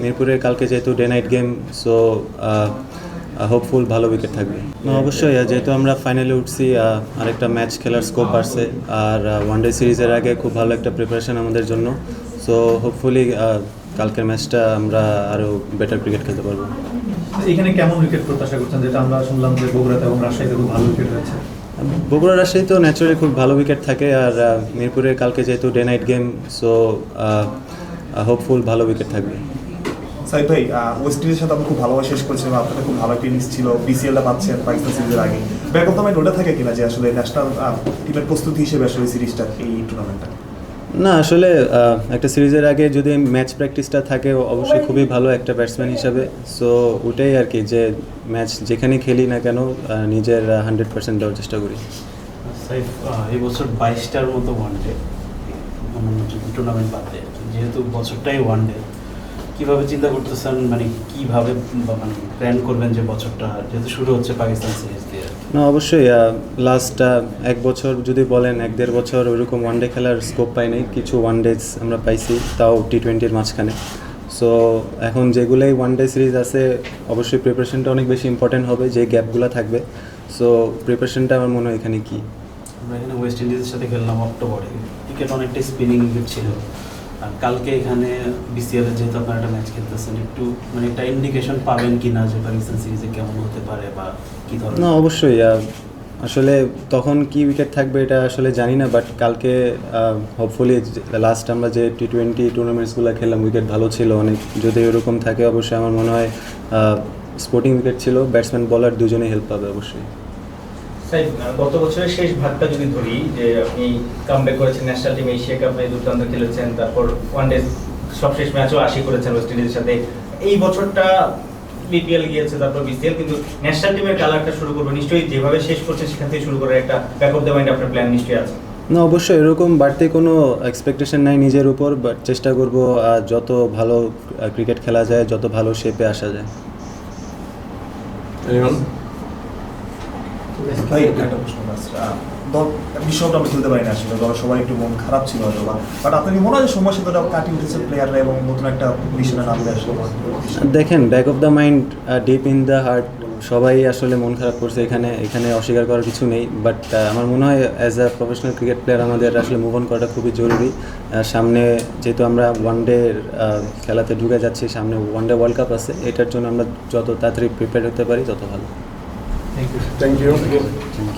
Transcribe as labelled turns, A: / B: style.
A: মিরপুরের কালকে যেহেতু day night game, so hopeful ভালো উইকেট থাকবে। অবশ্যই, যেহেতু আমরা ফাইনালে উঠছি, আরেকটা ম্যাচ খেলার স্কোপ বাড়ছে, আর ওয়ানডে সিরিজের আগে খুব ভালো একটা প্রিপারেশন আমাদের জন্য। সো হোপফুলি কালকের ম্যাচটা আমরা আরও বেটার ক্রিকেট খেলতে পারবো।
B: এখানে কেমন উইকেট প্রত্যাশা করছেন? যেটা আমরা শুনলাম যে বগুড়াতে এবং রাজশাহীতে খুব ভালো উইকেট রয়েছে।
A: বগুড়া রাজশাহী তো ন্যাচারালি খুব ভালো উইকেট থাকে, আর মিরপুরের কালকে যেহেতু day night game, so hopeful ভালো উইকেট থাকবে।
C: সাইদ ভাই, ওয়েস্ট ইন্ডিজের সাথে আপনি খুব ভালোভাবে শেষ করেছেন, আপনাদের খুব ভালো একটা ইনিংস ছিল, বিসিএলটা পাচ্ছেন পাকিস্তান সিরিজের আগে। ব্যাক অফ দ্য মাইন্ড ওটা থাকে কিনা যে আসলে ন্যাশনাল টিমের প্রস্তুতি হিসেবে আসলে সিরিজটা, এই টুর্নামেন্টটা?
A: না, আসলে একটা সিরিজের আগে যদি ম্যাচ প্র্যাকটিসটা থাকে অবশ্যই খুবই ভালো একটা ব্যাটসম্যান হিসাবে। সো ওটাই আর কি, যে ম্যাচ যেখানে খেলি না কেন নিজের 100% দেওয়ার চেষ্টা করি।
D: সাইফ, এই বছর 22টার মতো ওয়ানডে, অন্যান্য টুর্নামেন্ট বাদ দেয়, যেহেতু বছরটাই ওয়ানডে, কীভাবে চিন্তা করতেছেন, মানে কীভাবে মানে প্ল্যান করবেন যে বছরটা যেহেতু শুরু হচ্ছে পাকিস্তান সিরিজ দিয়ে?
A: না, অবশ্যই লাস্ট এক বছর যদি বলেন, 1-1.5 বছর ওইরকম ওয়ানডে খেলার স্কোপ পাই নাই, কিছু ওয়ানডেজ আমরা পাইছি, তাও টি20-র মাঝখানে। সো এখন যেগুলোই ওয়ানডে সিরিজ আছে, অবশ্যই প্রিপারেশনটা অনেক বেশি ইম্পর্টেন্ট হবে, যে গ্যাপগুলো থাকবে। সো প্রিপারেশনটা আমার মনে হয় এখানে কি,
D: আমরা এখানে ওয়েস্ট ইন্ডিজের সাথে খেললাম অক্টোবরে, ক্রিকেট অনেকটাই স্পিনিং উইকেট ছিল, আর কালকে এখানে বিসিএল যেহেতু আপনারা একটা ম্যাচ খেলতেছেন, একটু মানে একটা ইন্ডিকেশন পাবেন কি না যে পাকিস্তান সিরিজে কেমন হতে পারে বা কী ধরনের?
A: না, অবশ্যই আসলে তখন কি উইকেট থাকবে এটা আসলে জানি না, বাট কালকে হোপফুলি লাস্ট আমরা যে টি20 টুর্নামেন্টসগুলো খেললাম উইকেট ভালো ছিল অনেক, যদি এরকম থাকে অবশ্যই আমার মনে হয় স্পোর্টিং উইকেট ছিল, ব্যাটসম্যান বলার দুজনেই হেল্প পাবে অবশ্যই।
E: সাইদ, গত বছরের শেষ ভাগটা যদি ধরি, যে আপনি কামব্যাক করেছেন ন্যাশনাল টিম, এশিয়া কাপে দুর্দান্ত খেলেছেন, তারপর ওয়ানডে সবশেষ ম্যাচও 80 করেছেন ওয়েস্ট ইন্ডিজের সাথে। এই বছরটা বিপিএল গিয়েছে, তারপর বিসিএল, কিন্তু ন্যাশনাল টিমের কালারটা শুরু করবো নিশ্চয়ই, যেভাবে শেষ করছেন সেখান থেকে শুরু করার একটা ব্যাক অফ দ্য মাইন্ড আপনার প্ল্যান নিশ্চয়ই আছে।
A: না, অবশ্যই এরকম বাড়তি কোনো এক্সপেকটেশন নাই নিজের উপর, বাট চেষ্টা করব যত ভালো ক্রিকেট খেলা যায়, যত ভালো শেপে আসা যায়।
C: ভাই, একটা প্রশ্ন দল বিশ্বকাপ আমরা খেলতে পারি না আসলে, দলের সবাই একটু মন খারাপ ছিল হয়তো, বাট আপনার কি মনে হয় সময় সাথে কাটিয়ে উঠেছে প্লেয়াররা এবং নতুন একটা পজিশনে নামবে আসলে?
A: দেখেন, back of the mind, deep in the heart, সবাই আসলে মন খারাপ করছে, এখানে অস্বীকার করার কিছু নেই। বাট আমার মনে হয় as a professional cricket player আমাদের আসলে মুভ অন করাটা খুবই জরুরি। সামনে যেহেতু আমরা ওয়ানডে খেলাতে ঢুকে যাচ্ছি, সামনে ওয়ানডে ওয়ার্ল্ড কাপ আছে, এটার জন্য আমরা যত তাড়াতাড়ি প্রিপেয়ার হতে পারি তত ভালো।
B: Thank you.